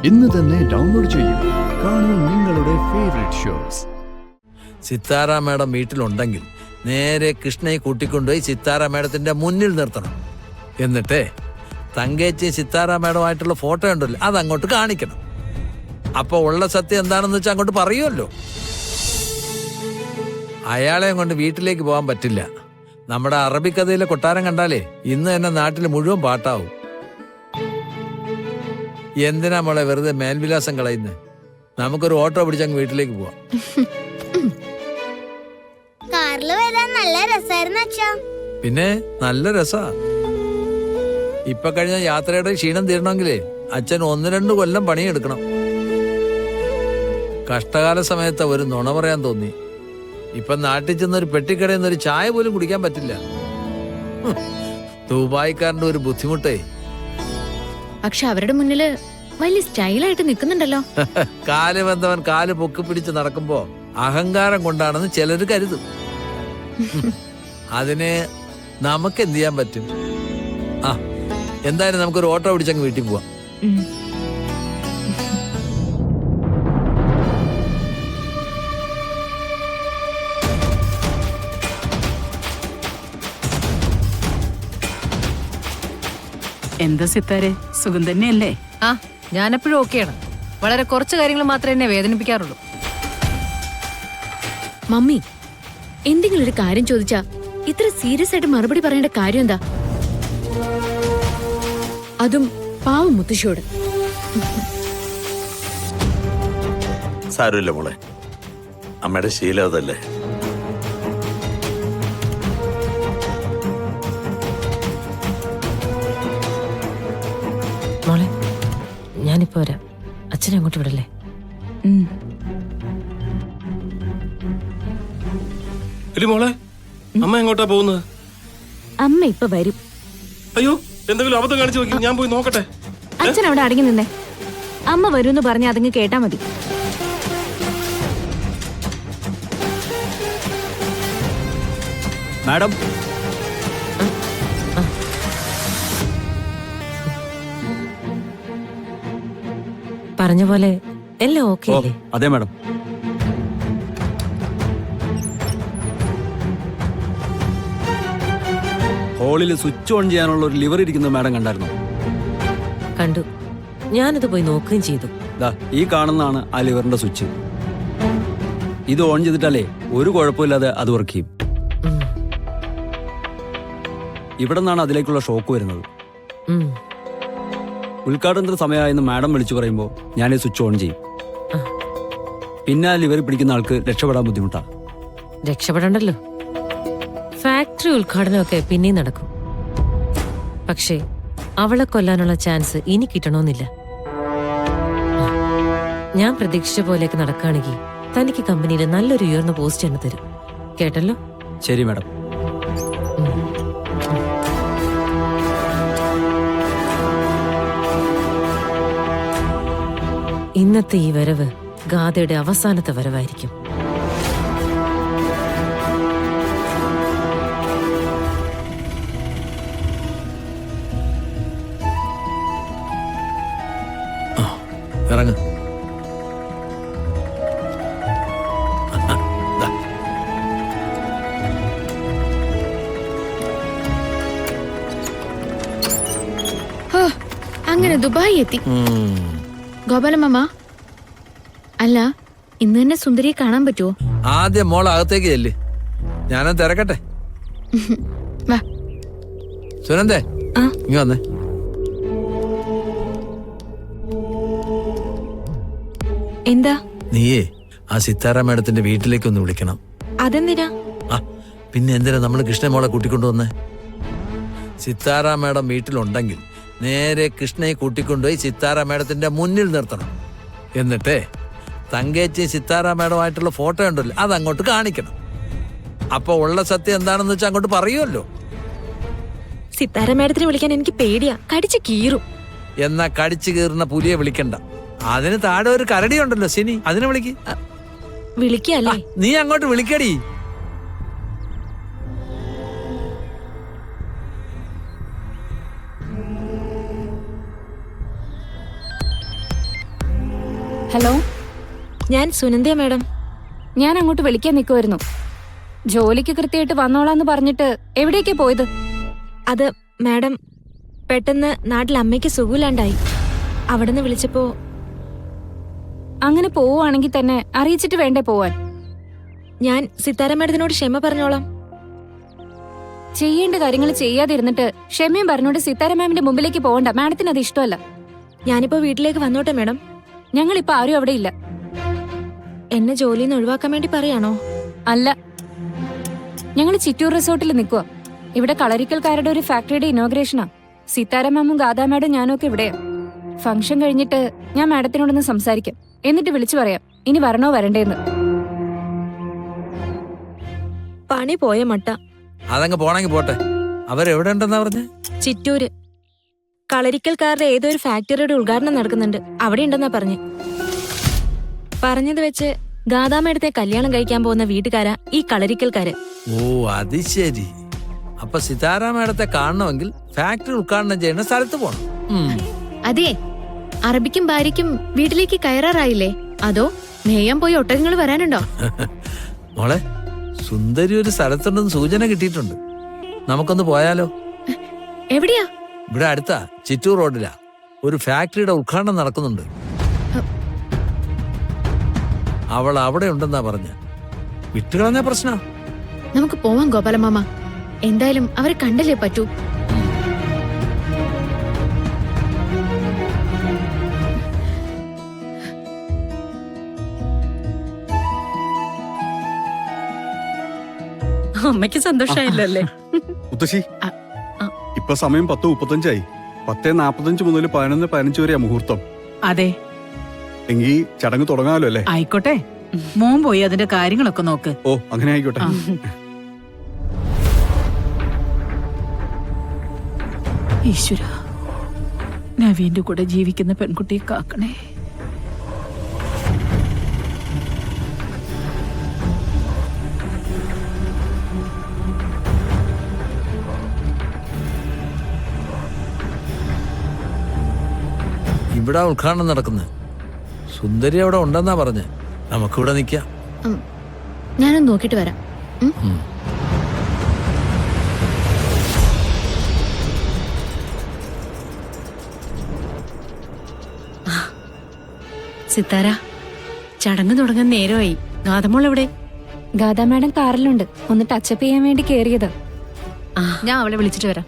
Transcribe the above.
ഇന്ന് തന്നെ ഡൗൺലോഡ് ചെയ്യൂ. കാണൂ നിങ്ങളുടെ ഫേവറേറ്റ് ഷോസ്. സിത്താര മേഡം വീട്ടിലുണ്ടെങ്കിൽ നേരെ കൃഷ്ണയെ കൂട്ടിക്കൊണ്ടുപോയി സിത്താര മേഡത്തിന്റെ മുന്നിൽ നിർത്തണം. എന്നിട്ട് തങ്കേച്ചി സിത്താര മേഡമായിട്ടുള്ള ഫോട്ടോ ഉണ്ടല്ലോ അത് അങ്ങോട്ട് കാണിക്കണം. അപ്പൊ ഉള്ള സത്യം എന്താണെന്ന് വെച്ചാൽ അങ്ങോട്ട് പറയുമല്ലോ. അയാളെയും കൊണ്ട് വീട്ടിലേക്ക് പോകാൻ പറ്റില്ല. നമ്മുടെ അറബിക്കഥയിലെ കൊട്ടാരം കണ്ടാലേ ഇന്ന് തന്നെ നാട്ടിൽ മുഴുവൻ പാട്ടാവും. എന്തിനാ മോളെ വെറുതെ മേൽവിലാസം കളയുന്നത്? നമുക്കൊരു ഓട്ടോ പിടിച്ചങ്ങ് വീട്ടിലേക്ക് പോവാം. കാറിൽ വരാൻ നല്ല രസമായിരുന്നു അച്ഛാ. പിന്നെ നല്ല രസാ. ഇപ്പൊ കഴിഞ്ഞ യാത്രയുടെ ക്ഷീണം തീരണമെങ്കിലേ അച്ഛൻ 1-2 കൊല്ലം പണിയെടുക്കണം. കഷ്ടകാല സമയത്ത് ഒരു നുണ പറയാൻ തോന്നി. ഇപ്പൊ നാട്ടിൽ ചെന്നൊരു പെട്ടിക്കടയിൽ നിന്ന് ഒരു ചായ പോലും കുടിക്കാൻ പറ്റില്ല. ദുബായിക്കാരന്റെ ഒരു ബുദ്ധിമുട്ടേ. പക്ഷെ അവരുടെ മുന്നില് വലിയ സ്റ്റൈലായിട്ട് നിൽക്കുന്നുണ്ടല്ലോ. കാല് വന്നവൻ കാല് പൊക്കി പിടിച്ച് നടക്കുമ്പോ അഹങ്കാരം കൊണ്ടാണെന്ന് ചിലര് കരുതും. അതിന് നമുക്ക് എന്ത് ചെയ്യാൻ പറ്റും? ആ എന്തായാലും നമുക്കൊരു ഓട്ടോ പിടിച്ചങ്ങ് വീട്ടിൽ പോവാം. എന്താ സിത്താരെ, സുഖം തന്നെയല്ലേ? ആ, ഞാനെപ്പോഴും ഓക്കെയാണ്. വളരെ കുറച്ച് കാര്യങ്ങൾ മാത്രമേ എന്നെ വേദനിപ്പിക്കാറുള്ളൂ. മമ്മി, എന്തെങ്കിലും ഒരു കാര്യം ചോദിച്ചാ ഇത്ര സീരിയസ് ആയിട്ട് മറുപടി പറയേണ്ട കാര്യം എന്താ? അതും പാവം മുത്തശ്ശിയോട്. സാരമില്ല മോളെ, അമ്മയുടെ ശീലം അതല്ലേ. മോളെ, ഞാനിപ്പോ വരാം. അച്ഛനെ അങ്ങോട്ട് വിടല്ലേ? മോളെ, അമ്മ എങ്ങോട്ടാ പോകുന്നത്? അമ്മ ഇപ്പൊ വരും. അയ്യോ, എന്തെങ്കിലും അബദ്ധം കാണിച്ചു നോക്കി, ഞാൻ പോയി നോക്കട്ടെ. അച്ഛൻ അവിടെ അടങ്ങി നിന്നേ. അമ്മ വരുമെന്ന് പറഞ്ഞ അതങ്ങ് കേട്ടാ മതി. മാഡം, പറഞ്ഞ പോലെ എല്ലാം ഓക്കെ അല്ലേ? അതെ മാഡം. ഹോളിൽ സ്വിച്ച് ഓൺ ചെയ്യാനുള്ള ഒരു ലിവർ ഇരിക്കുന്നത് മാഡം കണ്ടായിരുന്നോ? കണ്ടു. ഞാനത് പോയി നോക്കുകയും ചെയ്തു. ഈ കാണുന്നതാണ് ആ ലിവറിന്റെ സ്വിച്ച്. ഇത് ഓൺ ചെയ്തിട്ടാലേ ഒരു കുഴപ്പമില്ലാതെ അത് വർക്ക് ചെയ്യും. ഇവിടെ നിന്നാണ് അതിലേക്കുള്ള ഷോക്ക് വരുന്നത്. ഉദ്ഘാടനത്തിന് സമയമായെന്ന് മാഡം വിളിച്ചു പറയുമ്പോൾ ഞാൻ ഈ സ്വിച്ച് ഓൺ ചെയ്യും. പിന്നെ ആ ലിവർ പിടിക്കുന്ന ആൾക്ക് രക്ഷപ്പെടാൻ ബുദ്ധിമുട്ടാ. രക്ഷപ്പെടണ്ടല്ലോ. ഫാക്ടറി ഉദ്ഘാടനമൊക്കെ പിന്നെയും നടക്കും. പക്ഷേ അവളെ കൊല്ലാനുള്ള ചാൻസ് ഇനി കിട്ടണമെന്നില്ല. ഞാൻ പ്രതീക്ഷിച്ച പോലെയൊക്കെ നടക്കുകയാണെങ്കിൽ തനിക്ക് കമ്പനിയിൽ നല്ലൊരു ഉയർന്ന പോസ്റ്റ് തന്നെ തരും. കേട്ടല്ലോ? ശരി മാഡം. ഇന്നത്തെ ഈ വരവ് ഗാഥയുടെ അവസാനത്തെ വരവായിരിക്കും. ഇറങ്ങ്. അങ്ങനെ ദുബായി എത്തി. ഗോപാലമ്മ, അല്ല ഇന്ന് തന്നെ സുന്ദരിയെ കാണാൻ പറ്റുമോ? ആദ്യം മോൾ അകത്തേക്ക് ചെല്ല്, ഞാനും തിരക്കട്ടെ. സുനന്ദേ, ഇങ്ങ വന്നേ. എന്താ? നീയേ ആ സിത്താര മേഡത്തിന്റെ വീട്ടിലേക്ക് ഒന്ന് വിളിക്കണം. അതെന്തിനാ? പിന്നെ എന്തിനാ നമ്മൾ കൃഷ്ണ മോളെ കൂട്ടിക്കൊണ്ടുവന്നേ? സിത്താര മേഡം വീട്ടിലുണ്ടെങ്കിൽ നേരെ കൃഷ്ണയെ കൂട്ടിക്കൊണ്ടുപോയി സിത്താര മേഡത്തിന്റെ മുന്നിൽ നിർത്തണം. എന്നിട്ട് തങ്കേച്ചി സിത്താര മേഡമായിട്ടുള്ള ഫോട്ടോ ഉണ്ടല്ലോ അത് അങ്ങോട്ട് കാണിക്കണം. അപ്പൊ ഉള്ള സത്യം എന്താണെന്ന് വെച്ചാൽ അങ്ങോട്ട് പറയുമല്ലോ. സിത്താര മേഡത്തിനെ വിളിക്കാൻ എനിക്ക് പേടിയാ, കടിച്ചു കീറും. എന്നാ കടിച്ചു കീറുന്ന പുലിയെ വിളിക്കണ്ട. അതിന് താഴെ ഒരു കരടി ഉണ്ടല്ലോ സിനി, അതിനെ വിളിക്ക്. വിളിക്കല്ലേ? നീ അങ്ങോട്ട് വിളിക്കടി. ഹലോ, ഞാൻ സുനന്ദ മാഡം. ഞാൻ അങ്ങോട്ട് വിളിക്കാൻ നിൽക്കുമായിരുന്നു. ജോലിക്ക് കൃത്യമായിട്ട് വന്നോളാന്ന് പറഞ്ഞിട്ട് എവിടേക്കാ പോയത്? അത് മാഡം, പെട്ടെന്ന് നാട്ടിൽ അമ്മയ്ക്ക് സുഖമില്ലാണ്ടായി. അവിടുന്ന് വിളിച്ചപ്പോ അങ്ങനെ പോവുകയാണെങ്കിൽ തന്നെ അറിയിച്ചിട്ട് വേണ്ടേ പോവാൻ? ഞാൻ സിത്താര മാഡത്തിനോട് ക്ഷമ പറഞ്ഞോളാം. ചെയ്യേണ്ട കാര്യങ്ങൾ ചെയ്യാതിരുന്നിട്ട് ക്ഷമയും പറഞ്ഞോണ്ട് സിത്താര മാമിന്റെ മുമ്പിലേക്ക് പോകണ്ട. മാഡത്തിന് അത് ഇഷ്ടമല്ല. ഞാനിപ്പോ വീട്ടിലേക്ക് വന്നോട്ടെ മാഡം. ഞങ്ങളിപ്പോ ആരും അവിടെ ഇല്ല. എന്നെ ജോലിയിൽ നിന്ന് ഒഴിവാക്കാൻ വേണ്ടി പറയാണോ? അല്ല, ഞങ്ങൾ ചിറ്റൂർ റിസോർട്ടിൽ നിൽക്കുക. ഇവിടെ കളരിക്കൽക്കാരുടെ ഒരു ഫാക്ടറിയുടെ ഇനോഗ്രേഷനാ. സിത്താര മാമും ഗാഥാ മാഡും ഞാനും ഒക്കെ ഇവിടെയാ. ഫംഗ്ഷൻ കഴിഞ്ഞിട്ട് ഞാൻ മാഡത്തിനോടൊന്ന് സംസാരിക്കാം. എന്നിട്ട് വിളിച്ചു പറയാം ഇനി വരണോ വരണ്ടേന്ന്. പണി പോയ മട്ട. അതങ്ങ് പോണെങ്കി പോട്ടെ. അവരെവിടെ ഉണ്ടെന്നാ പറഞ്ഞേ? ചിറ്റൂര് കളരിക്കൽക്കാരുടെ ഏതോ ഒരു ഫാക്ടറിയുടെ ഉദ്ഘാടനം നടക്കുന്നുണ്ട്. അവിടെ ഉണ്ടെന്നാ പറഞ്ഞത് വെച്ച് ഗാഥാമേടത്തെ കല്യാണം കഴിക്കാൻ പോകുന്ന വീട്ടുകാരാ ഈ കളരിക്കൽക്കാര്. ഓ, അത് ശരി. അപ്പൊ സിതാര മേഡത്തെ കാണണമെങ്കിൽ ഫാക്ടറി ഉദ്ഘാടനം ചെയ്യുന്ന സ്ഥലത്ത് പോണം. അതെ, അറബിക്കും ഭാര്യയ്ക്കും വീട്ടിലേക്ക് കയറാറായില്ലേ? അതോ നെയ്യാൻ പോയി ഒട്ടകങ്ങൾ വരാനുണ്ടോ? മോളെ, സുന്ദരി ഒരു സ്ഥലത്തുണ്ടെന്ന് സൂചന കിട്ടിയിട്ടുണ്ട്. നമുക്കൊന്ന് പോയാലോ? എവിടെയാ? ഇവിടെ അടുത്താ, ചിറ്റൂർ റോഡിലാ. ഒരു ഫാക്ടറിയുടെ ഉദ്ഘാടനം നടക്കുന്നുണ്ട്. അവൾ അവിടെ ഉണ്ടെന്നാ പറഞ്ഞ. വിട്ടുകളഞ്ഞ പ്രശ്ന. നമുക്ക് പോവാം ഗോപാലമാമ. എന്തായാലും അവരെ കണ്ടല്ലേ പറ്റൂ. അമ്മയ്ക്ക് സന്തോഷമായില്ലല്ലേ? മുത്തശ്ശി, ഇപ്പൊ സമയം 10:35. 10:45 മുതൽ 11:15 വരെയാ മുഹൂർത്തം. അതെ, എങ്കിൽ ചടങ്ങ് തുടങ്ങാമല്ലോ അല്ലേ? ആയിക്കോട്ടെ. മോൻ പോയി അതിന്റെ കാര്യങ്ങളൊക്കെ നോക്ക്. ഓ, അങ്ങനെ ആയിക്കോട്ടെ. ഈശ്വര, നവീന്റെ കൂടെ ജീവിക്കുന്ന പെൺകുട്ടിയെ കാക്കണേ. ഇവിടെ ഉദ്ഘാടനം നടക്കുന്നത്. സുന്ദരി അവിടെ ഉണ്ടെന്നാ പറഞ്ഞ്. നമുക്കിവിടെ നിൽക്കാം. ഞാനൊന്ന് നോക്കിട്ട് വരാം. സിത്താര, ചടങ്ങ് തുടങ്ങാൻ നേരമായി. ഗാഥമോൾ എവിടെ? ഗാഥാ മാഡം കാറിലുണ്ട്. ഒന്ന് ടച്ചപ്പ് ചെയ്യാൻ വേണ്ടി കേറിയത്. ഞാൻ അവളെ വിളിച്ചിട്ട് വരാം.